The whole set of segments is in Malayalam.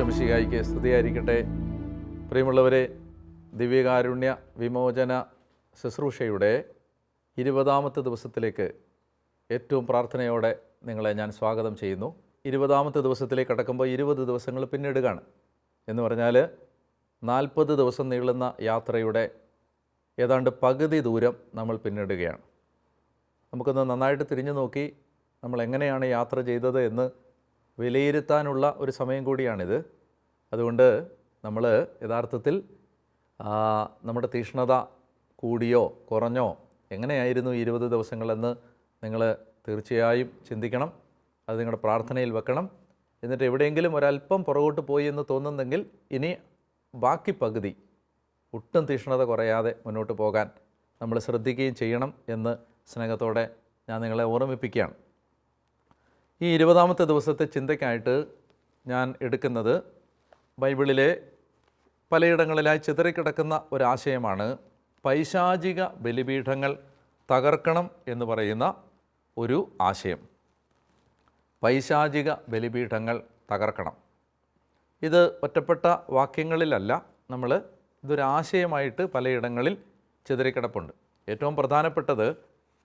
ഈശോമിശിഹായ്ക്ക് സ്തുതിയായിരിക്കട്ടെ. പ്രിയമുള്ളവരെ, ദിവ്യകാരുണ്യ വിമോചന ശുശ്രൂഷയുടെ 20ാമത്തെ ദിവസത്തിലേക്ക് ഏറ്റവും പ്രാർത്ഥനയോടെ നിങ്ങളെ ഞാൻ സ്വാഗതം ചെയ്യുന്നു. 20ാമത്തെ ദിവസത്തിലേക്ക് കടക്കുമ്പോൾ 20 ദിവസങ്ങൾ പിന്നിടുകയാണ്. എന്ന് പറഞ്ഞാൽ 40 ദിവസം നീളുന്ന യാത്രയുടെ ഏതാണ്ട് പകുതി ദൂരം നമ്മൾ പിന്നിടുകയാണ്. നമുക്കൊന്ന് നന്നായിട്ട് തിരിഞ്ഞു നോക്കി നമ്മൾ എങ്ങനെയാണ് യാത്ര ചെയ്തത് എന്ന് വിലയിരുത്താനുള്ള ഒരു സമയം കൂടിയാണിത്. അതുകൊണ്ട് നമ്മൾ യഥാർത്ഥത്തിൽ നമ്മുടെ തീക്ഷ്ണത കൂടിയോ കുറഞ്ഞോ എങ്ങനെയായിരുന്നു 20 ദിവസങ്ങളെന്ന് നിങ്ങൾ തീർച്ചയായും ചിന്തിക്കണം. അത് നിങ്ങളുടെ പ്രാർത്ഥനയിൽ വെക്കണം. എന്നിട്ട് എവിടെയെങ്കിലും ഒരല്പം പുറകോട്ട് പോയി എന്ന് തോന്നുന്നെങ്കിൽ ഇനി ബാക്കി പകുതി ഒട്ടും തീക്ഷ്ണത കുറയാതെ മുന്നോട്ട് പോകാൻ നമ്മൾ ശ്രദ്ധിക്കുകയും ചെയ്യണം എന്ന് സ്നേഹത്തോടെ ഞാൻ നിങ്ങളെ ഓർമ്മിപ്പിക്കുകയാണ്. ഈ 20ാമത്തെ ദിവസത്തെ ചിന്തയ്ക്കായിട്ട് ഞാൻ എടുക്കുന്നത് ബൈബിളിലെ പലയിടങ്ങളിലായി ചിതറിക്കിടക്കുന്ന ഒരാശയമാണ്. പൈശാചിക ബലിപീഠങ്ങൾ തകർക്കണം എന്ന് പറയുന്ന ഒരു ആശയം. പൈശാചിക ബലിപീഠങ്ങൾ തകർക്കണം. ഇത് ഒറ്റപ്പെട്ട വാക്യങ്ങളിലല്ല, ഇതൊരാശയമായിട്ട് പലയിടങ്ങളിൽ ചിതറിക്കിടപ്പുണ്ട്. ഏറ്റവും പ്രധാനപ്പെട്ടത്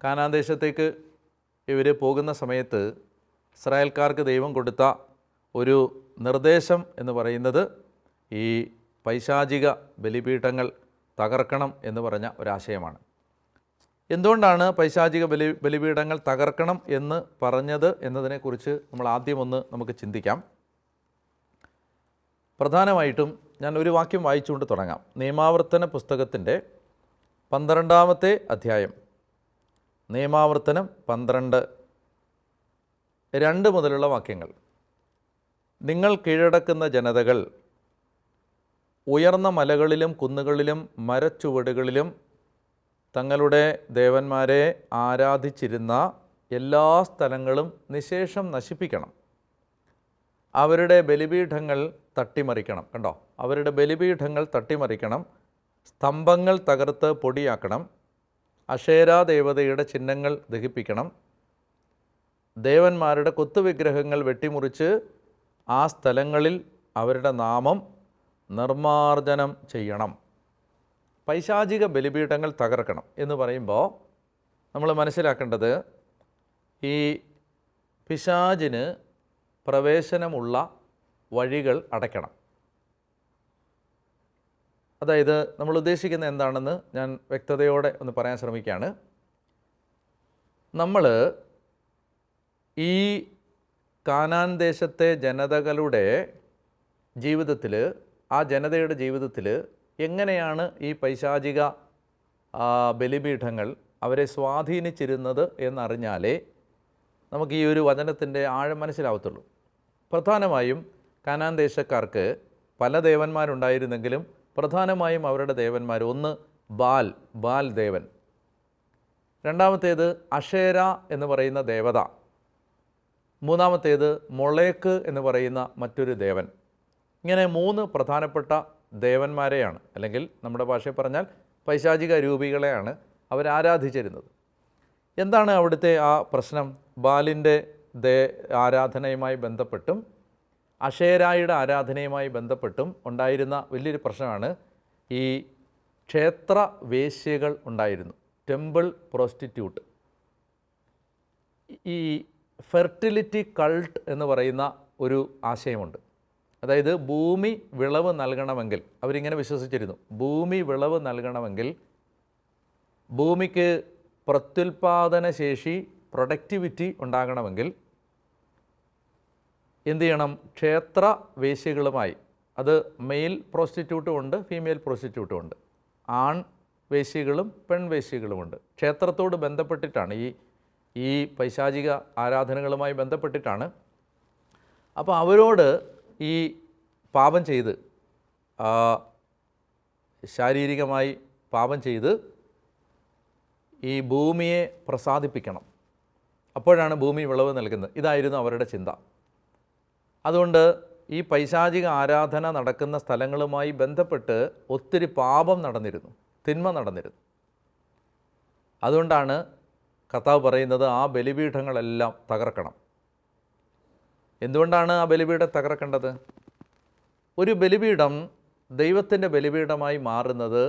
കാനാൻ ദേശത്തേക്ക് ഇവർ പോകുന്ന സമയത്ത് ഇസ്രായേൽക്കാർക്ക് ദൈവം കൊടുത്ത ഒരു നിർദ്ദേശം എന്ന് പറയുന്നത് ഈ പൈശാചിക ബലിപീഠങ്ങൾ തകർക്കണം എന്ന് പറഞ്ഞ ഒരാശയമാണ്. എന്തുകൊണ്ടാണ് പൈശാചിക ബലിപീഠങ്ങൾ തകർക്കണം എന്ന് പറഞ്ഞത് എന്നതിനെക്കുറിച്ച് നമ്മൾ ആദ്യം നമുക്ക് ചിന്തിക്കാം. പ്രധാനമായിട്ടും ഞാൻ ഒരു വാക്യം വായിച്ചുകൊണ്ട് തുടങ്ങാം. നിയമാവർത്തന പുസ്തകത്തിൻ്റെ 12ാമത്തെ അധ്യായം, നിയമാവർത്തനം 12:2 മുതലുള്ള വാക്യങ്ങൾ. നിങ്ങൾ കീഴടക്കുന്ന ജനതകൾ ഉയർന്ന മലകളിലും കുന്നുകളിലും മരച്ചുവടുകളിലും തങ്ങളുടെ ദേവന്മാരെ ആരാധിച്ചിരുന്ന എല്ലാ സ്ഥലങ്ങളും നിശേഷം നശിപ്പിക്കണം. അവരുടെ ബലിപീഠങ്ങൾ തട്ടിമറിക്കണം. കണ്ടോ, അവരുടെ ബലിപീഠങ്ങൾ തട്ടിമറിക്കണം. സ്തംഭങ്ങൾ തകർത്ത് പൊടിയാക്കണം. അശേരാ ദേവതയുടെ ചിഹ്നങ്ങൾ ദഹിപ്പിക്കണം. ദേവന്മാരുടെ കൊത്തുവിഗ്രഹങ്ങൾ വെട്ടിമുറിച്ച് ആ സ്ഥലങ്ങളിൽ അവരുടെ നാമം നിർമ്മാർജ്ജനം ചെയ്യണം. പൈശാചിക ബലിപീഠങ്ങൾ തകർക്കണം എന്ന് പറയുമ്പോൾ നമ്മൾ മനസ്സിലാക്കേണ്ടത് ഈ പിശാചിന് പ്രവേശനമുള്ള വഴികൾ അടയ്ക്കണം. അതായത് നമ്മൾ ഉദ്ദേശിക്കുന്നത് എന്താണെന്ന് ഞാൻ വ്യക്തതയോടെ ഒന്ന് പറയാൻ ശ്രമിക്കുകയാണ്. നമ്മൾ ഈ കാനാൻ ദേശത്തെ ജനതകളുടെ ജീവിതത്തിൽ, ആ ജനതയുടെ ജീവിതത്തിൽ എങ്ങനെയാണ് ഈ പൈശാചിക ബലിപീഠങ്ങൾ അവരെ സ്വാധീനിച്ചിരുന്നത് എന്നറിഞ്ഞാലേ നമുക്ക് ഈ ഒരു വചനത്തിൻ്റെ ആഴം മനസ്സിലാവത്തുള്ളൂ. പ്രധാനമായും കാനാൻ ദേശക്കാർക്ക് പല ദേവന്മാരുണ്ടായിരുന്നെങ്കിലും പ്രധാനമായും അവരുടെ ദേവന്മാർ, ഒന്ന് ബാൽ ദേവൻ, രണ്ടാമത്തേത് അഷേര എന്ന് പറയുന്ന ദേവത, മൂന്നാമത്തേത് മൊളേക്ക് എന്ന് പറയുന്ന മറ്റൊരു ദേവൻ. ഇങ്ങനെ 3 പ്രധാനപ്പെട്ട ദേവന്മാരെയാണ്, അല്ലെങ്കിൽ നമ്മുടെ ഭാഷയിൽ പറഞ്ഞാൽ പൈശാചിക രൂപികളെയാണ് അവരാരാധിച്ചിരുന്നത്. എന്താണ് അവിടുത്തെ ആ പ്രശ്നം? ബാലിൻ്റെ ആരാധനയുമായി ബന്ധപ്പെട്ടും അഷേരായുടെ ആരാധനയുമായി ബന്ധപ്പെട്ടും ഉണ്ടായിരുന്ന വലിയൊരു പ്രശ്നമാണ് ഈ ക്ഷേത്ര വേശ്യകൾ ഉണ്ടായിരുന്നു. Temple prostitute. ഈ ഫെർട്ടിലിറ്റി കൾട്ട് എന്ന് പറയുന്ന ഒരു ആശയമുണ്ട്. അതായത് ഭൂമി വിളവ് നൽകണമെങ്കിൽ, അവരിങ്ങനെ വിശ്വസിച്ചിരുന്നു, ഭൂമി വിളവ് നൽകണമെങ്കിൽ, ഭൂമിക്ക് പ്രത്യുൽപാദന ശേഷി, പ്രൊഡക്ടിവിറ്റി ഉണ്ടാകണമെങ്കിൽ എന്തു ചെയ്യണം? ക്ഷേത്ര വേശ്യകളുമായി, അത് മെയിൽ പ്രോസ്റ്റിറ്റ്യൂട്ടും ഉണ്ട്, ഫീമെയിൽ പ്രോസ്റ്റിറ്റ്യൂട്ടും ഉണ്ട്, ആൺ വേശ്യകളും പെൺവേശ്യകളുമുണ്ട്. ക്ഷേത്രത്തോട് ബന്ധപ്പെട്ടിട്ടാണ്, ഈ പൈശാചിക ആരാധനകളുമായി ബന്ധപ്പെട്ടിട്ടാണ്. അപ്പോൾ അവരോട് ഈ പാപം ചെയ്ത്, ശാരീരികമായി പാപം ചെയ്ത് ഈ ഭൂമിയെ പ്രസാദിപ്പിക്കണം. അപ്പോഴാണ് ഭൂമി വിളവ് നൽകുന്നത്. ഇതായിരുന്നു അവരുടെ ചിന്ത. അതുകൊണ്ട് ഈ പൈശാചിക ആരാധന നടക്കുന്ന സ്ഥലങ്ങളുമായി ബന്ധപ്പെട്ട് ഒത്തിരി പാപം നടന്നിരുന്നു, തിന്മ നടന്നിരുന്നു. അതുകൊണ്ടാണ് കർത്താവ് പറയുന്നത് ആ ബലിപീഠങ്ങളെല്ലാം തകർക്കണം. എന്തുകൊണ്ടാണ് ആ ബലിപീഠം തകർക്കേണ്ടത്? ഒരു ബലിപീഠം ദൈവത്തിൻ്റെ ബലിപീഠമായി മാറുന്നത്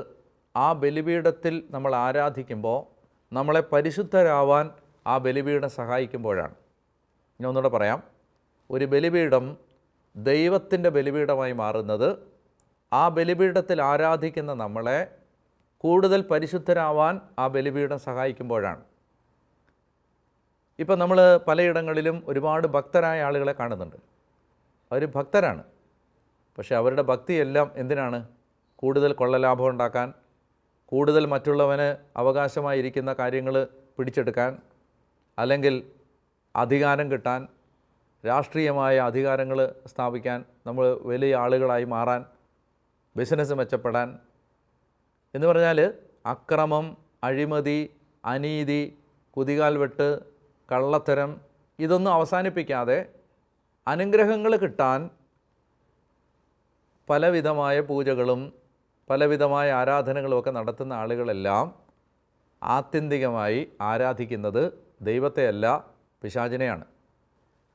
ആ ബലിപീഠത്തിൽ നമ്മൾ ആരാധിക്കുമ്പോൾ നമ്മളെ പരിശുദ്ധരാവാൻ ആ ബലിപീഠം സഹായിക്കുമ്പോഴാണ്. ഞാൻ ഒന്നുകൂടെ പറയാം. ഒരു ബലിപീഠം ദൈവത്തിൻ്റെ ബലിപീഠമായി മാറുന്നത് ആ ബലിപീഠത്തിൽ ആരാധിക്കുന്ന നമ്മളെ കൂടുതൽ പരിശുദ്ധരാവാൻ ആ ബലിപീഠം സഹായിക്കുമ്പോഴാണ്. ഇപ്പം നമ്മൾ പലയിടങ്ങളിലും ഒരുപാട് ഭക്തരായ ആളുകളെ കാണുന്നുണ്ട്. അവർ ഭക്തരാണ്, പക്ഷേ അവരുടെ ഭക്തിയെല്ലാം എന്തിനാണ്? കൂടുതൽ കൊള്ളലാഭം ഉണ്ടാക്കാൻ, കൂടുതൽ മറ്റുള്ളവന് അവകാശമായിരിക്കുന്ന കാര്യങ്ങൾ പിടിച്ചെടുക്കാൻ, അല്ലെങ്കിൽ അധികാരം കിട്ടാൻ, രാഷ്ട്രീയമായ അധികാരങ്ങൾ സ്ഥാപിക്കാൻ, നമ്മൾ വലിയ ആളുകളായി മാറാൻ, ബിസിനസ് മെച്ചപ്പെടാൻ എന്ന് പറഞ്ഞാൽ അക്രമം, അഴിമതി, അനീതി, കുതികാൽ വെട്ട്, കള്ളത്തരം ഇതൊന്നും അവസാനിപ്പിക്കാതെ അനുഗ്രഹങ്ങൾ കിട്ടാൻ പലവിധമായ പൂജകളും പലവിധമായ ആരാധനകളുമൊക്കെ നടത്തുന്ന ആളുകളെല്ലാം ആത്യന്തികമായി ആരാധിക്കുന്നത് ദൈവത്തെയല്ല, പിശാചിനെയാണ്.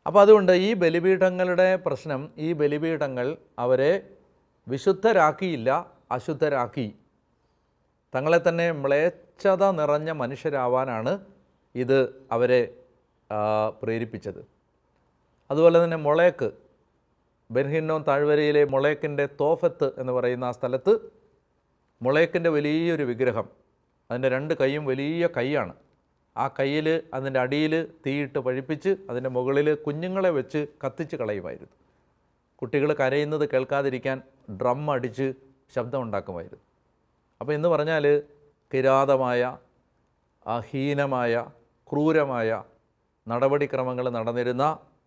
അപ്പോൾ അതുകൊണ്ട് ഈ ബലിപീഠങ്ങളുടെ പ്രശ്നം, ഈ ബലിപീഠങ്ങൾ അവരെ വിശുദ്ധരാക്കിയില്ല, അശുദ്ധരാക്കി. തങ്ങളെ തന്നെ മ്ലേച്ഛത നിറഞ്ഞ മനുഷ്യരാവാനാണ് ഇത് അവരെ പ്രേരിപ്പിച്ചത്. അതുപോലെ തന്നെ മൊളേക്ക്, ബെൻഹിന്നോം താഴ്വരയിലെ മൊളേക്കിൻ്റെ തോഫത്ത് എന്ന് പറയുന്ന ആ സ്ഥലത്ത് മൊളേക്കിൻ്റെ വലിയൊരു വിഗ്രഹം, അതിൻ്റെ 2 കൈയും വലിയ കൈയാണ്. ആ കയ്യിൽ അതിൻ്റെ അടിയിൽ തീയിട്ട് പഴിപ്പിച്ച് അതിൻ്റെ മുകളിൽ കുഞ്ഞുങ്ങളെ വെച്ച് കത്തിച്ച് കളയുമായിരുന്നു. കുട്ടികൾ കരയുന്നത് കേൾക്കാതിരിക്കാൻ ഡ്രം അടിച്ച് ശബ്ദമുണ്ടാക്കുമായിരുന്നു. അപ്പോൾ എന്ന് പറഞ്ഞാൽ കിരാതമായ, ഹീനമായ, ക്രൂരമായ നടപടിക്രമങ്ങൾ നടന്നിരുന്ന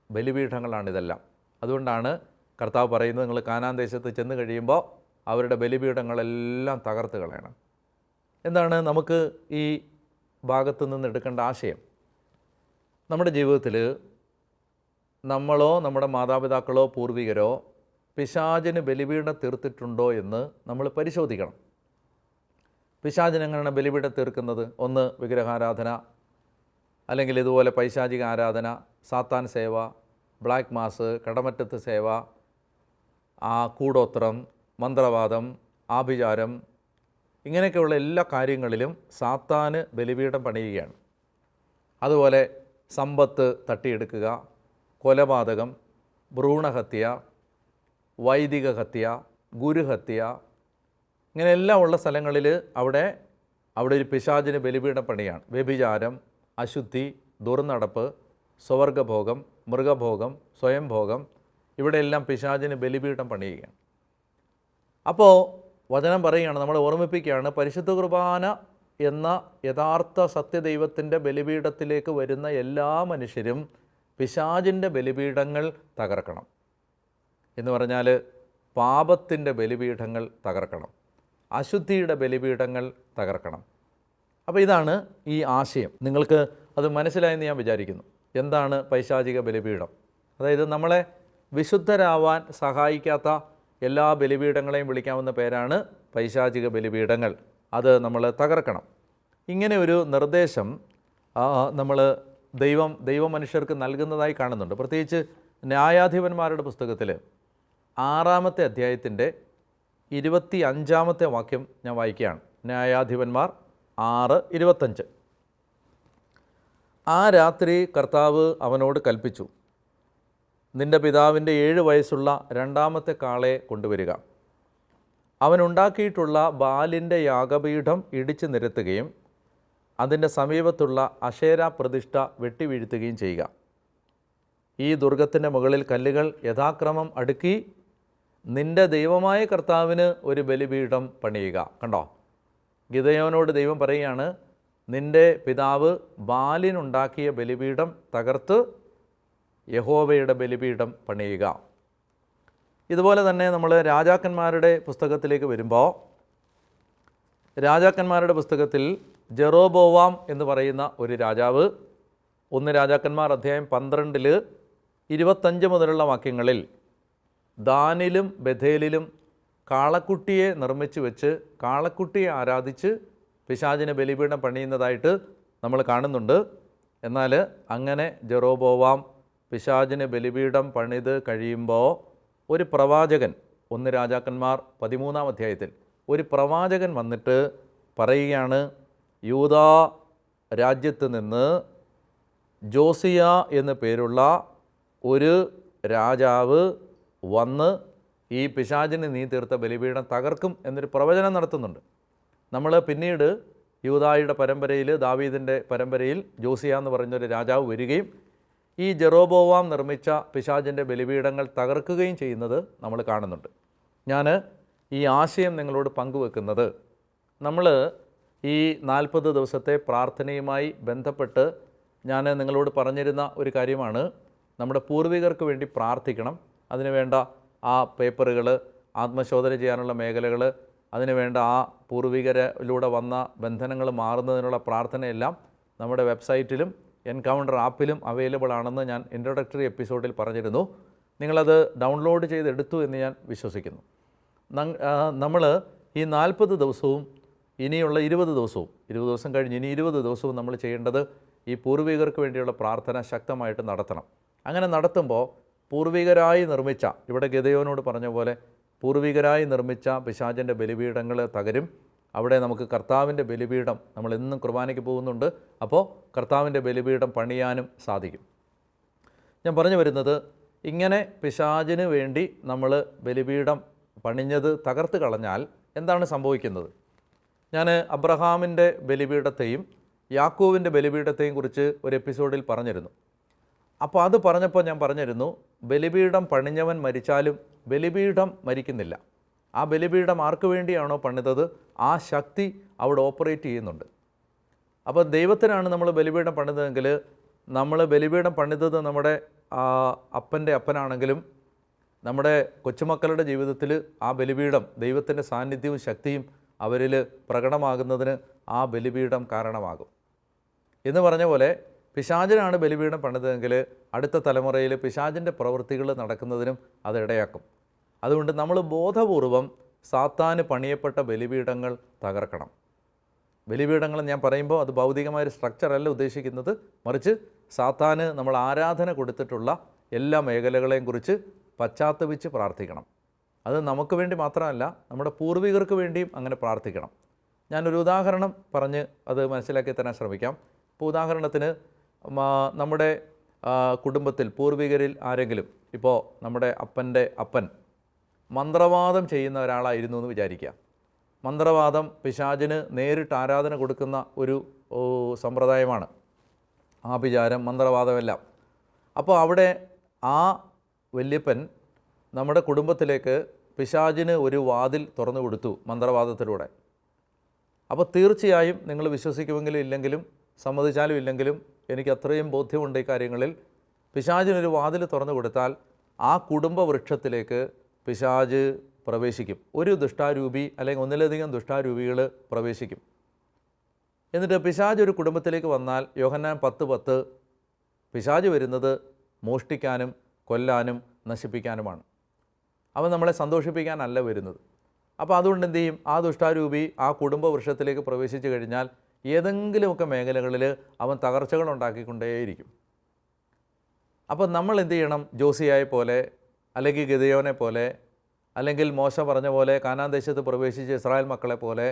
ബലിപീഠങ്ങളാണിതെല്ലാം. അതുകൊണ്ടാണ് കർത്താവ് പറയുന്നത്, നിങ്ങൾ കാനാൻ ദേശത്ത് ചെന്ന് കഴിയുമ്പോൾ അവരുടെ ബലിപീഠങ്ങളെല്ലാം തകർത്ത് കളയണം. എന്താണ് നമുക്ക് ഈ ഭാഗത്തു നിന്ന് എടുക്കേണ്ട ആശയം? നമ്മുടെ ജീവിതത്തിൽ നമ്മളോ നമ്മുടെ മാതാപിതാക്കളോ പൂർവികരോ പിശാചിന് ബലിപീഠം തീർത്തിട്ടുണ്ടോ എന്ന് നമ്മൾ പരിശോധിക്കണം. പിശാചിന് എങ്ങനെയാണ് ബലിപീഠം തീർക്കുന്നത്? ഒന്ന്, വിഗ്രഹാരാധന, അല്ലെങ്കിൽ ഇതുപോലെ പൈശാചിക ആരാധന, സാത്താൻ സേവ, ബ്ലാക്ക് മാസ്, കടമറ്റത്ത് സേവ, കൂടോത്രം, മന്ത്രവാദം, ആഭിചാരം, ഇങ്ങനെയൊക്കെയുള്ള എല്ലാ കാര്യങ്ങളിലും സാത്താന് ബലിപീഠം പണിയുകയാണ്. അതുപോലെ സമ്പത്ത് തട്ടിയെടുക്കുക, കൊലപാതകം, ഭ്രൂണഹത്യ, വൈദിക ഹത്യ, ഗുരുഹത്യ, ഇങ്ങനെയെല്ലാം ഉള്ള സ്ഥലങ്ങളിൽ അവിടെ ഒരു പിശാചിന് ബലിപീഠം പണിയാണ്. വ്യഭിചാരം, അശുദ്ധി, ദുർനടപ്പ്, സ്വവർഗഭോഗം, മൃഗഭോഗം, സ്വയംഭോഗം, ഇവിടെയെല്ലാം പിശാചിന് ബലിപീഠം പണിയുകയാണ്. അപ്പോൾ വചനം പറയുകയാണ്, നമ്മൾ ഓർമ്മിപ്പിക്കുകയാണ്, പരിശുദ്ധ കുർബാന എന്ന യഥാർത്ഥ സത്യദൈവത്തിൻ്റെ ബലിപീഠത്തിലേക്ക് വരുന്ന എല്ലാ മനുഷ്യരും പിശാചിൻ്റെ ബലിപീഠങ്ങൾ തകർക്കണം. എന്ന് പറഞ്ഞാൽ പാപത്തിൻ്റെ ബലിപീഠങ്ങൾ തകർക്കണം, അശുദ്ധിയുടെ ബലിപീഠങ്ങൾ തകർക്കണം. അപ്പോൾ ഇതാണ് ഈ ആശയം. നിങ്ങൾക്ക് അത് മനസ്സിലായെന്ന് ഞാൻ വിചാരിക്കുന്നു. എന്താണ് പൈശാചിക ബലിപീഠം? അതായത് നമ്മളെ വിശുദ്ധരാവാൻ സഹായിക്കാത്ത എല്ലാ ബലിപീഠങ്ങളെയും വിളിക്കാവുന്ന പേരാണ് പൈശാചിക ബലിപീഠങ്ങൾ. അത് നമ്മൾ തകർക്കണം. ഇങ്ങനെ ഒരു നിർദ്ദേശം നമ്മൾ ദൈവ മനുഷ്യർക്ക് നൽകുന്നതായി കാണുന്നുണ്ട്. പ്രത്യേകിച്ച് ന്യായാധിപന്മാരുടെ പുസ്തകത്തിൽ 6-ാമത്തെ അധ്യായത്തിൻ്റെ 25-ാമത്തെ വാക്യം ഞാൻ വായിക്കുകയാണ്. ന്യായാധിപന്മാർ 6:25. ആ രാത്രി കർത്താവ് അവനോട് കൽപ്പിച്ചു, നിൻ്റെ പിതാവിൻ്റെ 7 വയസ്സുള്ള 2-ാമത്തെ കാളയെ കൊണ്ടുവരിക. അവനുണ്ടാക്കിയിട്ടുള്ള ബാലിൻ്റെ യാഗപീഠം ഇടിച്ചു നിരത്തുകയും അതിൻ്റെ സമീപത്തുള്ള അശേര പ്രതിഷ്ഠ വെട്ടിവീഴ്ത്തുകയും ചെയ്യുക. ഈ ദുർഗത്തിൻ്റെ മുകളിൽ കല്ലുകൾ യഥാക്രമം അടുക്കി നിൻ്റെ ദൈവമായ കർത്താവിന് ഒരു ബലിപീഠം പണിയുക. കണ്ടോ, ഗിദെയോനോട് ദൈവം പറയുകയാണ്, നിൻ്റെ പിതാവ് ബാലിനുണ്ടാക്കിയ ബലിപീഠം തകർത്ത് യഹോവയുടെ ബലിപീഠം പണിയുക. ഇതുപോലെ തന്നെ നമ്മൾ രാജാക്കന്മാരുടെ പുസ്തകത്തിലേക്ക് വരുമ്പോൾ, രാജാക്കന്മാരുടെ പുസ്തകത്തിൽ ജെറോബോവാം എന്ന് പറയുന്ന ഒരു രാജാവ് 1 രാജാക്കന്മാർ അധ്യായം 12 25 മുതലുള്ള വാക്യങ്ങളിൽ ദാനിലും ബഥേലിലും കാളക്കുട്ടിയെ നിർമ്മിച്ചു വെച്ച് കാളക്കുട്ടിയെ ആരാധിച്ച് പിശാചിന് ബലിപീഠം പണിയുന്നതായിട്ട് നമ്മൾ കാണുന്നുണ്ട്. എന്നാൽ അങ്ങനെ ജെറോബോവാം പിശാചിന് ബലിപീഠം പണിത് കഴിയുമ്പോൾ ഒരു പ്രവാചകൻ 1 രാജാക്കന്മാർ 13-ാം അധ്യായത്തിൽ ഒരു പ്രവാചകൻ വന്നിട്ട് പറയുകയാണ്, യൂദാ രാജ്യത്ത് നിന്ന് ജോസിയ എന്നു പേരുള്ള ഒരു രാജാവ് വന്ന് ഈ പിശാചിന് നീ തീർത്ത ബലിപീഠം തകർക്കും എന്നൊരു പ്രവചനം നടത്തുന്നുണ്ട്. നമ്മൾ പിന്നീട് യൂദായുടെ പരമ്പരയിൽ, ദാവീദിൻ്റെ പരമ്പരയിൽ ജോസിയ എന്ന് പറഞ്ഞൊരു രാജാവ് വരികയും ഈ ജെറോബോവാം നിർമ്മിച്ച പിശാചിൻ്റെ ബലിപീഠങ്ങൾ തകർക്കുകയും ചെയ്യുന്നത് നമ്മൾ കാണുന്നുണ്ട്. ഞാൻ ഈ ആശയം നിങ്ങളോട് പങ്കുവെക്കുന്നത്, നമ്മൾ ഈ 40 ദിവസത്തെ പ്രാർത്ഥനയുമായി ബന്ധപ്പെട്ട് ഞാൻ നിങ്ങളോട് പറഞ്ഞിരുന്ന ഒരു കാര്യമാണ്, നമ്മുടെ പൂർവികർക്ക് വേണ്ടി പ്രാർത്ഥിക്കണം. അതിനു വേണ്ട ആ പേപ്പറുകൾ, ആത്മശോധന ചെയ്യാനുള്ള മേഖലകൾ, അതിനുവേണ്ട ആ പൂർവികരിലൂടെ വന്ന ബന്ധനങ്ങൾ മാറുന്നതിനുള്ള പ്രാർത്ഥനയെല്ലാം നമ്മുടെ വെബ്സൈറ്റിലും എൻകൗണ്ടർ ആപ്പിലും അവൈലബിൾ ആണെന്ന് ഞാൻ ഇൻട്രൊഡക്ടറി എപ്പിസോഡിൽ പറഞ്ഞിരുന്നു. നിങ്ങളത് ഡൗൺലോഡ് ചെയ്തെടുത്തു എന്ന് ഞാൻ വിശ്വസിക്കുന്നു. നമ്മൾ ഈ 40 ദിവസവും ഇനിയുള്ള 20 ദിവസവും 20 ദിവസം കഴിഞ്ഞ് ഇനി 20 ദിവസവും നമ്മൾ ചെയ്യേണ്ടത് ഈ പൂർവികർക്ക് വേണ്ടിയുള്ള പ്രാർത്ഥന ശക്തമായിട്ട് നടത്തണം. അങ്ങനെ നടത്തുമ്പോൾ പൂർവികരായി നിർമ്മിച്ച, ഇവിടെ ഗിദെയോനോട് പറഞ്ഞ പോലെ പൂർവികരായി നിർമ്മിച്ച പിശാചിൻ്റെ ബലിപീഠങ്ങൾ തകരും. അവിടെ നമുക്ക് കർത്താവിൻ്റെ ബലിപീഠം, നമ്മൾ എന്നും കുർബാനയ്ക്ക് പോകുന്നുണ്ട്, അപ്പോൾ കർത്താവിൻ്റെ ബലിപീഠം പണിയാനും സാധിക്കും. ഞാൻ പറഞ്ഞു വരുന്നത്, ഇങ്ങനെ പിശാചിന് വേണ്ടി നമ്മൾ ബലിപീഠം പണിഞ്ഞത് തകർത്ത് കളഞ്ഞാൽ എന്താണ് സംഭവിക്കുന്നത്? ഞാൻ അബ്രഹാമിൻ്റെ ബലിപീഠത്തെയും യാക്കോവിൻ്റെ ബലിപീഠത്തെയും കുറിച്ച് ഒരു എപ്പിസോഡിൽ പറഞ്ഞിരുന്നു. അപ്പോൾ അത് പറഞ്ഞപ്പോൾ ഞാൻ പറഞ്ഞിരുന്നു, ബലിപീഠം പണിഞ്ഞവൻ മരിച്ചാലും ബലിപീഠം മരിക്കുന്നില്ല. ആ ബലിപീഠം ആർക്ക് വേണ്ടിയാണോ പണിതത് ആ ശക്തി അവിടെ ഓപ്പറേറ്റ് ചെയ്യുന്നുണ്ട്. അപ്പോൾ ദൈവത്തിനാണ് നമ്മൾ ബലിപീഠം പണിതതെങ്കിൽ, നമ്മൾ ബലിപീഠം പണിതത് നമ്മുടെ അപ്പൻ്റെ അപ്പനാണെങ്കിലും നമ്മുടെ കൊച്ചുമക്കളുടെ ജീവിതത്തിൽ ആ ബലിപീഠം, ദൈവത്തിൻ്റെ സാന്നിധ്യവും ശക്തിയും അവരിൽ പ്രകടമാകുന്നതിന് ആ ബലിപീഠം കാരണമാകും. എന്ന് പറഞ്ഞ പോലെ പിശാചിനാണ് ബലിപീഠം പണിതതെങ്കിൽ അടുത്ത തലമുറയിൽ പിശാചിൻ്റെ പ്രവൃത്തികൾ നടക്കുന്നതിനും അത് ഇടയാക്കും. അതുകൊണ്ട് നമ്മൾ ബോധപൂർവം സാത്താന് പണിയപ്പെട്ട ബലിപീഠങ്ങൾ തകർക്കണം. ബലിപീഠങ്ങൾ ഞാൻ പറയുമ്പോൾ അത് ഭൗതികമായൊരു സ്ട്രക്ചറല്ല ഉദ്ദേശിക്കുന്നത്, മറിച്ച് സാത്താന് നമ്മൾ ആരാധന കൊടുത്തിട്ടുള്ള എല്ലാ മേഖലകളെയും കുറിച്ച് പശ്ചാത്തപിച്ച് പ്രാർത്ഥിക്കണം. അത് നമുക്ക് വേണ്ടി മാത്രമല്ല, നമ്മുടെ പൂർവികർക്ക് വേണ്ടിയും അങ്ങനെ പ്രാർത്ഥിക്കണം. ഞാനൊരു ഉദാഹരണം പറഞ്ഞ് അത് മനസ്സിലാക്കി തരാൻ ശ്രമിക്കാം. ഇപ്പോൾ ഉദാഹരണത്തിന്, നമ്മുടെ കുടുംബത്തിൽ പൂർവികരിൽ ആരെങ്കിലും, ഇപ്പോൾ നമ്മുടെ അപ്പൻ്റെ അപ്പൻ മന്ത്രവാദം ചെയ്യുന്ന ഒരാളായിരുന്നു എന്ന് വിചാരിക്കുക. മന്ത്രവാദം പിശാചിന് നേരിട്ട് ആരാധന കൊടുക്കുന്ന ഒരു സമ്പ്രദായമാണ്, ആഭിചാരം, മന്ത്രവാദമെല്ലാം. അപ്പോൾ അവിടെ ആ വല്യപ്പൻ നമ്മുടെ കുടുംബത്തിലേക്ക് പിശാചിന് ഒരു വാതിൽ തുറന്നു കൊടുത്തു മന്ത്രവാദത്തിലൂടെ. അപ്പോൾ തീർച്ചയായും നിങ്ങൾ വിശ്വസിക്കുമെങ്കിലും ഇല്ലെങ്കിലും, സമ്മതിച്ചാലും ഇല്ലെങ്കിലും, എനിക്ക് അത്രയും ബോധ്യമുണ്ട് ഈ കാര്യങ്ങളിൽ. പിശാചിനൊരു വാതിൽ തുറന്നു കൊടുത്താൽ ആ കുടുംബ വൃക്ഷത്തിലേക്ക് പിശാച് പ്രവേശിക്കും. ഒരു ദുഷ്ടാരൂപി അല്ലെങ്കിൽ ഒന്നിലധികം ദുഷ്ടാരൂപികൾ പ്രവേശിക്കും. എന്നിട്ട് പിശാച് ഒരു കുടുംബത്തിലേക്ക് വന്നാൽ യോഹന്നാൻ 10:10 പിശാച് വരുന്നത് മോഷ്ടിക്കാനും കൊല്ലാനും നശിപ്പിക്കാനുമാണ്. അവൻ നമ്മളെ സന്തോഷിപ്പിക്കാനല്ല വരുന്നത്. അപ്പോൾ അതുകൊണ്ട് എന്തു ചെയ്യും? ആ ദുഷ്ടാരൂപി ആ കുടുംബ വൃക്ഷത്തിലേക്ക് പ്രവേശിച്ചു കഴിഞ്ഞാൽ ഏതെങ്കിലുമൊക്കെ മേഖലകളിൽ അവൻ തകർച്ചകൾ ഉണ്ടാക്കിക്കൊണ്ടേയിരിക്കും. അപ്പോൾ നമ്മൾ എന്തു ചെയ്യണം? ജോസിയായെ പോലെ, അല്ലെങ്കിൽ ഗിദെയോനെ പോലെ, അല്ലെങ്കിൽ മോശ പറഞ്ഞ പോലെ കാനാൻ ദേശത്ത് പ്രവേശിച്ച ഇസ്രായേൽ മക്കളെ പോലെ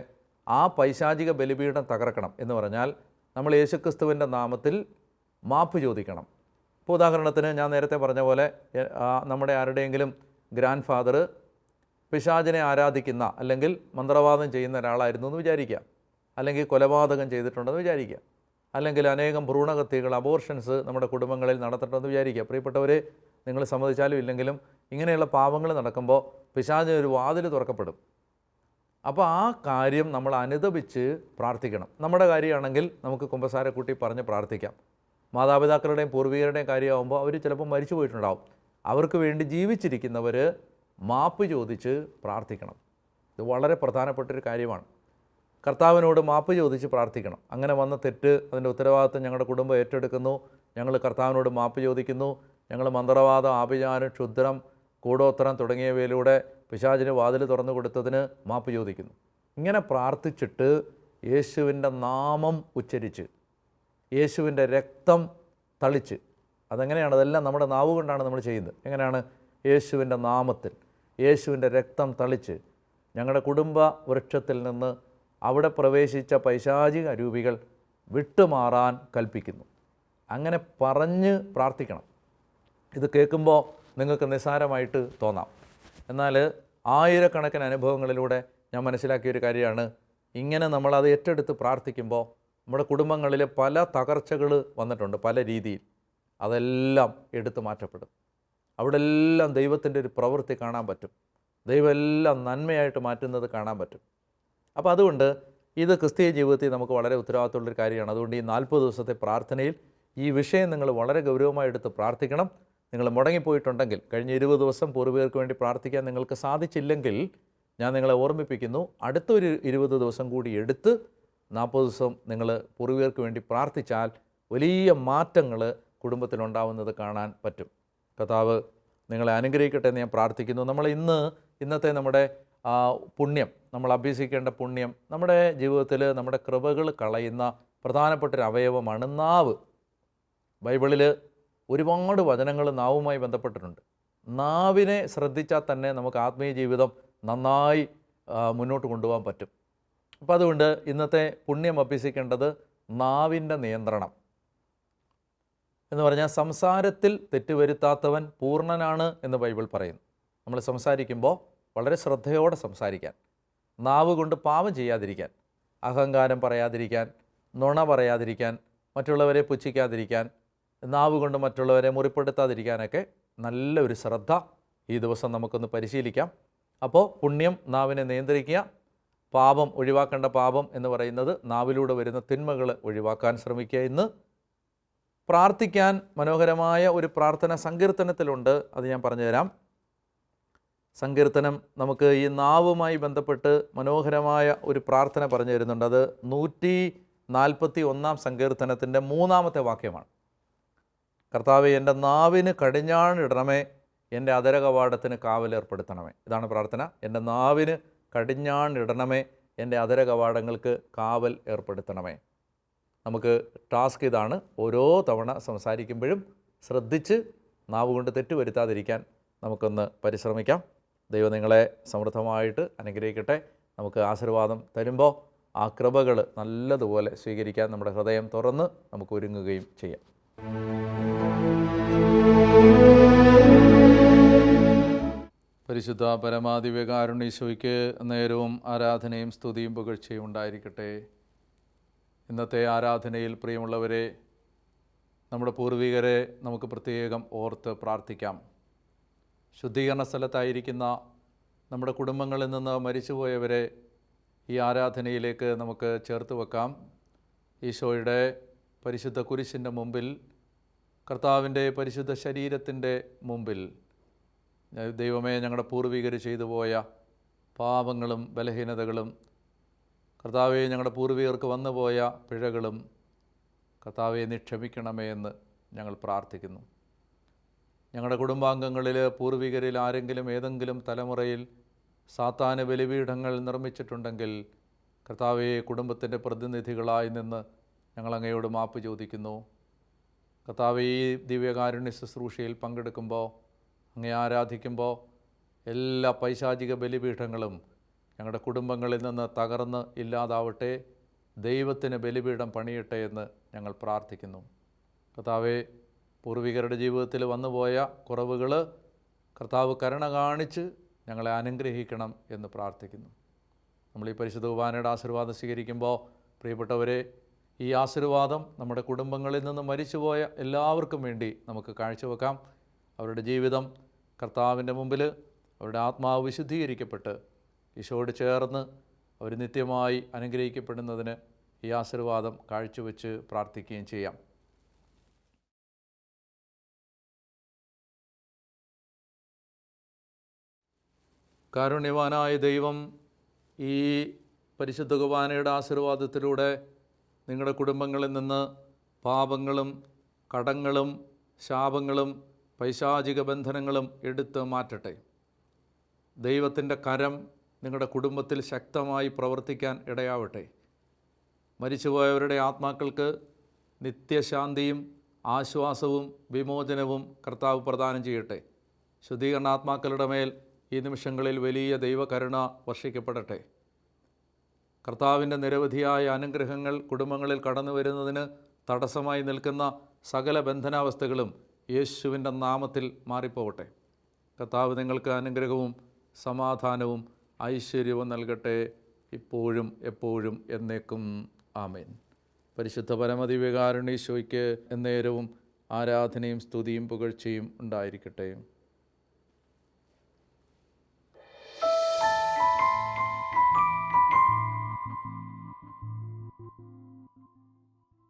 ആ പൈശാചിക ബലിപീഠം തകർക്കണം എന്ന് പറഞ്ഞാൽ നമ്മൾ യേശുക്രിസ്തുവിൻ്റെ നാമത്തിൽ മാപ്പ് ചോദിക്കണം. ഇപ്പോൾ ഉദാഹരണത്തിന് ഞാൻ നേരത്തെ പറഞ്ഞ പോലെ നമ്മുടെ ആരുടെയെങ്കിലും ഗ്രാൻഡ് ഫാദർ പിശാചിനെ ആരാധിക്കുന്ന അല്ലെങ്കിൽ മന്ത്രവാദം ചെയ്യുന്ന ഒരാളായിരുന്നു എന്ന് വിചാരിക്കുക, അല്ലെങ്കിൽ കൊലപാതകം ചെയ്തിട്ടുണ്ടെന്ന് വിചാരിക്കുക, അല്ലെങ്കിൽ അനേകം ഭ്രൂണഹത്യകൾ, അബോർഷൻസ് നമ്മുടെ കുടുംബങ്ങളിൽ നടത്തിയിട്ടുണ്ടെന്ന് വിചാരിക്കുക. പ്രിയപ്പെട്ടവരെ, നിങ്ങൾ സമ്മതിച്ചാലും ഇല്ലെങ്കിലും ഇങ്ങനെയുള്ള പാപങ്ങൾ നടക്കുമ്പോൾ പിശാചിന് ഒരു വാതിൽ തുറക്കപ്പെടും. അപ്പോൾ ആ കാര്യം നമ്മൾ അനുദപിച്ച് പ്രാർത്ഥിക്കണം. നമ്മുടെ കാര്യമാണെങ്കിൽ നമുക്ക് കുമ്പസാരക്കൂട്ടി പറഞ്ഞ് പ്രാർത്ഥിക്കാം. മാതാപിതാക്കളുടെയും പൂർവികരുടെയും കാര്യമാകുമ്പോൾ അവർ ചിലപ്പോൾ മരിച്ചു പോയിട്ടുണ്ടാവും. അവർക്ക് വേണ്ടി ജീവിച്ചിരിക്കുന്നവർ മാപ്പ് ചോദിച്ച് പ്രാർത്ഥിക്കണം. ഇത് വളരെ പ്രധാനപ്പെട്ടൊരു കാര്യമാണ്. കർത്താവിനോട് മാപ്പ് ചോദിച്ച് പ്രാർത്ഥിക്കണം. അങ്ങനെ വന്ന തെറ്റ്, അതിൻ്റെ ഉത്തരവാദിത്വം ഞങ്ങളുടെ കുടുംബം ഏറ്റെടുക്കുന്നു, ഞങ്ങൾ കർത്താവിനോട് മാപ്പ് ചോദിക്കുന്നു, ഞങ്ങൾ മന്ത്രവാദം, ആഭിചാരം, ക്ഷുദ്രം, കൂടോത്രം തുടങ്ങിയവയിലൂടെ പിശാചിന് വാതിൽ തുറന്നു കൊടുത്തതിന് മാപ്പ് ചോദിക്കുന്നു. ഇങ്ങനെ പ്രാർത്ഥിച്ചിട്ട് യേശുവിൻ്റെ നാമം ഉച്ചരിച്ച്, യേശുവിൻ്റെ രക്തം തളിച്ച്, അതെങ്ങനെയാണ്? അതെല്ലാം നമ്മുടെ നാവ് കൊണ്ടാണ് നമ്മൾ ചെയ്യുന്നത്. എങ്ങനെയാണ്? യേശുവിൻ്റെ നാമത്തിൽ, യേശുവിൻ്റെ രക്തം തളിച്ച് ഞങ്ങളുടെ കുടുംബ വൃക്ഷത്തിൽ നിന്ന് അവിടെ പ്രവേശിച്ച പൈശാചിക രൂപികൾ വിട്ടുമാറാൻ കൽപ്പിക്കുന്നു. അങ്ങനെ പറഞ്ഞ് പ്രാർത്ഥിക്കണം. ഇത് കേൾക്കുമ്പോൾ നിങ്ങൾക്ക് നിസ്സാരമായിട്ട് തോന്നാം. എന്നാൽ ആയിരക്കണക്കിന് അനുഭവങ്ങളിലൂടെ ഞാൻ മനസ്സിലാക്കിയൊരു കാര്യമാണ്, ഇങ്ങനെ നമ്മളത് ഏറ്റെടുത്ത് പ്രാർത്ഥിക്കുമ്പോൾ നമ്മുടെ കുടുംബങ്ങളിൽ പല തകർച്ചകൾ വന്നിട്ടുണ്ട് പല രീതിയിൽ. അതെല്ലാം എടുത്തു മാറ്റപ്പെടും. അവിടെ എല്ലാം ദൈവത്തിൻ്റെ ഒരു പ്രവൃത്തി കാണാൻ പറ്റും. ദൈവം എല്ലാം നന്മയായിട്ട് മാറ്റുന്നത് കാണാൻ പറ്റും. അപ്പോൾ അതുകൊണ്ട് ഇത് ക്രിസ്തീയ ജീവിതത്തിൽ നമുക്ക് വളരെ ഉത്തരവാദിത്തമുള്ളൊരു കാര്യമാണ്. അതുകൊണ്ട് ഈ 40 ദിവസത്തെ പ്രാർത്ഥനയിൽ ഈ വിഷയം നിങ്ങൾ വളരെ ഗൗരവമായി എടുത്ത് പ്രാർത്ഥിക്കണം. നിങ്ങൾ മുടങ്ങിപ്പോയിട്ടുണ്ടെങ്കിൽ, കഴിഞ്ഞ 20 ദിവസം പൂർവികർക്ക് വേണ്ടി പ്രാർത്ഥിക്കാൻ നിങ്ങൾക്ക് സാധിച്ചില്ലെങ്കിൽ, ഞാൻ നിങ്ങളെ ഓർമ്മിപ്പിക്കുന്നു, അടുത്തൊരു 20 ദിവസം കൂടി എടുത്ത് 40 ദിവസം നിങ്ങൾ പൂർവികർക്ക് വേണ്ടി പ്രാർത്ഥിച്ചാൽ വലിയ മാറ്റങ്ങൾ കുടുംബത്തിലുണ്ടാവുന്നത് കാണാൻ പറ്റും. കർത്താവ് നിങ്ങളെ അനുഗ്രഹിക്കട്ടെ എന്ന് ഞാൻ പ്രാർത്ഥിക്കുന്നു. നമ്മൾ ഇന്നത്തെ നമ്മുടെ പുണ്യം, നമ്മൾ അഭ്യസിക്കേണ്ട പുണ്യം, നമ്മുടെ ജീവിതത്തിൽ നമ്മുടെ കൃപകൾ കളയുന്ന പ്രധാനപ്പെട്ടൊരു അവയവമാണ് നാവ്. ബൈബിളിൽ ഒരുപാട് വചനങ്ങൾ നാവുമായി ബന്ധപ്പെട്ടിട്ടുണ്ട്. നാവിനെ ശ്രദ്ധിച്ചാൽ തന്നെ നമുക്ക് ആത്മീയ ജീവിതം നന്നായി മുന്നോട്ട് കൊണ്ടുപോകാൻ പറ്റും. അപ്പോൾ അതുകൊണ്ട് ഇന്നത്തെ പുണ്യം അഭ്യസിക്കേണ്ടത് നാവിൻ്റെ നിയന്ത്രണം എന്ന് പറഞ്ഞാൽ, സംസാരത്തിൽ തെറ്റുവരുത്താത്തവൻ പൂർണ്ണനാണ് എന്ന് ബൈബിൾ പറയുന്നു. നമ്മൾ സംസാരിക്കുമ്പോൾ വളരെ ശ്രദ്ധയോടെ സംസാരിക്കാൻ, നാവ് കൊണ്ട് പാപം ചെയ്യാതിരിക്കാൻ, അഹങ്കാരം പറയാതിരിക്കാൻ, നുണ പറയാതിരിക്കാൻ, മറ്റുള്ളവരെ പുച്ഛിക്കാതിരിക്കാൻ, നാവ് കൊണ്ട് മറ്റുള്ളവരെ മുറിപ്പെടുത്താതിരിക്കാനൊക്കെ നല്ലൊരു ശ്രദ്ധ ഈ ദിവസം നമുക്കൊന്ന് പരിശീലിക്കാം. അപ്പോൾ പുണ്യം നാവിനെ നിയന്ത്രിക്കുക. പാപം, ഒഴിവാക്കേണ്ട പാപം എന്ന് പറയുന്നത് നാവിലൂടെ വരുന്ന തിന്മകൾ ഒഴിവാക്കാൻ ശ്രമിക്കുക. ഇന്ന് പ്രാർത്ഥിക്കാൻ മനോഹരമായ ഒരു പ്രാർത്ഥന സങ്കീർത്തനത്തിലുണ്ട്, അത് ഞാൻ പറഞ്ഞുതരാം. സങ്കീർത്തനം നമുക്ക് ഈ നാവുമായി ബന്ധപ്പെട്ട് മനോഹരമായ ഒരു പ്രാർത്ഥന പറഞ്ഞു തരുന്നുണ്ട്. അത് 141 സങ്കീർത്തനത്തിൻ്റെ 3-ാമത്തെ വാക്യമാണ്. കർത്താവേ, എൻ്റെ നാവിന് കടിഞ്ഞാണിടണമേ, എൻ്റെ അധരകവാടത്തിന് കാവലേർപ്പെടുത്തണമേ. ഇതാണ് പ്രാർത്ഥന. എൻ്റെ നാവിന് കടിഞ്ഞാണിടണമേ, എൻ്റെ അധരകവാടങ്ങൾക്ക് കാവൽ ഏർപ്പെടുത്തണമേ. നമുക്ക് ടാസ്ക് ഇതാണ്. ഓരോ തവണ സംസാരിക്കുമ്പോഴും ശ്രദ്ധിച്ച് നാവ് കൊണ്ട് തെറ്റുവരുത്താതിരിക്കാൻ നമുക്കൊന്ന് പരിശ്രമിക്കാം. ദൈവം നിങ്ങളെ സമൃദ്ധമായിട്ട് അനുഗ്രഹിക്കട്ടെ. നമുക്ക് ആശീർവാദം തരുമ്പോൾ ആ കൃപകൾ നല്ലതുപോലെ സ്വീകരിക്കാൻ നമ്മുടെ ഹൃദയം തുറന്ന് നമുക്ക് ഒരുങ്ങുകയും ചെയ്യാം. പരിശുദ്ധ പരമാധികാരുണ്യീശോയ്ക്ക് നേരവും ആരാധനയും സ്തുതിയും പുകഴ്ചയും ഉണ്ടായിരിക്കട്ടെ. ഇന്നത്തെ ആരാധനയിൽ പ്രിയമുള്ളവരെ, നമ്മുടെ പൂർവികരെ നമുക്ക് പ്രത്യേകം ഓർത്ത് പ്രാർത്ഥിക്കാം. ശുദ്ധീകരണ സ്ഥലത്തായിരിക്കുന്ന നമ്മുടെ കുടുംബങ്ങളിൽ നിന്ന് മരിച്ചുപോയവരെ ഈ ആരാധനയിലേക്ക് നമുക്ക് ചേർത്ത് വെക്കാം. ഈശോയുടെ പരിശുദ്ധ കുരിശിൻ്റെ മുമ്പിൽ, കർത്താവിൻ്റെ പരിശുദ്ധ ശരീരത്തിൻ്റെ മുമ്പിൽ, ദൈവമേ, ഞങ്ങളുടെ പൂർവികർ ചെയ്തു പോയ പാപങ്ങളും ബലഹീനതകളും, കർത്താവെ, ഞങ്ങളുടെ പൂർവികർക്ക് വന്നുപോയ പിഴകളും കർത്താവെ നീ ക്ഷമിക്കണമേ എന്ന് ഞങ്ങൾ പ്രാർത്ഥിക്കുന്നു. ഞങ്ങളുടെ കുടുംബാംഗങ്ങളിൽ പൂർവികരിൽ ആരെങ്കിലും ഏതെങ്കിലും തലമുറയിൽ സാത്താന് ബലിപീഠങ്ങൾ നിർമ്മിച്ചിട്ടുണ്ടെങ്കിൽ, കർത്താവെ, കുടുംബത്തിൻ്റെ പ്രതിനിധികളായി നിന്ന് ഞങ്ങൾ അങ്ങയോട് മാപ്പ് ചോദിക്കുന്നു. കർത്താവെ, ഈ ദിവ്യകാരുണ്യ ശുശ്രൂഷയിൽ പങ്കെടുക്കുമ്പോൾ, അങ്ങയെ ആരാധിക്കുമ്പോൾ എല്ലാ പൈശാചിക ബലിപീഠങ്ങളും ഞങ്ങളുടെ കുടുംബങ്ങളിൽ നിന്ന് തകർന്ന് ഇല്ലാതാവട്ടെ. ദൈവത്തിന് ബലിപീഠം പണിയട്ടെ എന്ന് ഞങ്ങൾ പ്രാർത്ഥിക്കുന്നു. കർത്താവെ, പൂർവികരുടെ ജീവിതത്തിൽ വന്നുപോയ കുറവുകൾ കർത്താവ് കരുണ കാണിച്ച് ഞങ്ങളെ അനുഗ്രഹിക്കണം എന്ന് പ്രാർത്ഥിക്കുന്നു. നമ്മൾ ഈ പരിശുദ്ധ കുർബാനയുടെ ആശീർവാദം സ്വീകരിക്കുമ്പോൾ, പ്രിയപ്പെട്ടവരെ, ഈ ആശീർവാദം നമ്മുടെ കുടുംബങ്ങളിൽ നിന്ന് മരിച്ചുപോയ എല്ലാവർക്കും വേണ്ടി നമുക്ക് കാഴ്ചവെക്കാം. അവരുടെ ജീവിതം കർത്താവിൻ്റെ മുമ്പിൽ അവരുടെ ആത്മാവ് വിശുദ്ധീകരിക്കപ്പെട്ട് ഈശോയോട് ചേർന്ന് അവർ നിത്യമായി അനുഗ്രഹിക്കപ്പെടുന്നതിന് ഈ ആശീർവാദം കാഴ്ചവെച്ച് പ്രാർത്ഥിക്കുകയും ചെയ്യാം. കാരുണ്യവാനായ ദൈവം ഈ പരിശുദ്ധ കുർബാനയുടെ ആശീർവാദത്തിലൂടെ നിങ്ങളുടെ കുടുംബങ്ങളിൽ നിന്ന് പാപങ്ങളും കടങ്ങളും ശാപങ്ങളും പൈശാചിക ബന്ധനങ്ങളും എടുത്ത് മാറ്റട്ടെ. ദൈവത്തിൻ്റെ കരം നിങ്ങളുടെ കുടുംബത്തിൽ ശക്തമായി പ്രവർത്തിക്കാൻ ഇടയാവട്ടെ. മരിച്ചുപോയവരുടെ ആത്മാക്കൾക്ക് നിത്യശാന്തിയും ആശ്വാസവും വിമോചനവും കർത്താവ് പ്രദാനം ചെയ്യട്ടെ. ശുദ്ധീകരണ ആത്മാക്കളുടെ മേൽ ഈ നിമിഷങ്ങളിൽ വലിയ ദൈവകരുണ വർഷിക്കപ്പെടട്ടെ. കർത്താവിൻ്റെ നിരവധിയായ അനുഗ്രഹങ്ങൾ കുടുംബങ്ങളിൽ കടന്നു വരുന്നതിന് തടസ്സമായി നിൽക്കുന്ന സകല ബന്ധനാവസ്ഥകളും യേശുവിൻ്റെ നാമത്തിൽ മാറിപ്പോകട്ടെ. കർത്താവ് നിങ്ങൾക്ക് അനുഗ്രഹവും സമാധാനവും ഐശ്വര്യവും നൽകട്ടെ, ഇപ്പോഴും എപ്പോഴും എന്നേക്കും. ആമേൻ. പരിശുദ്ധ പരമദിവ്യകാരുണ്യേശോയ്ക്ക് എന്നേരവും ആരാധനയും സ്തുതിയും പുകഴ്ചയും ഉണ്ടായിരിക്കട്ടെ.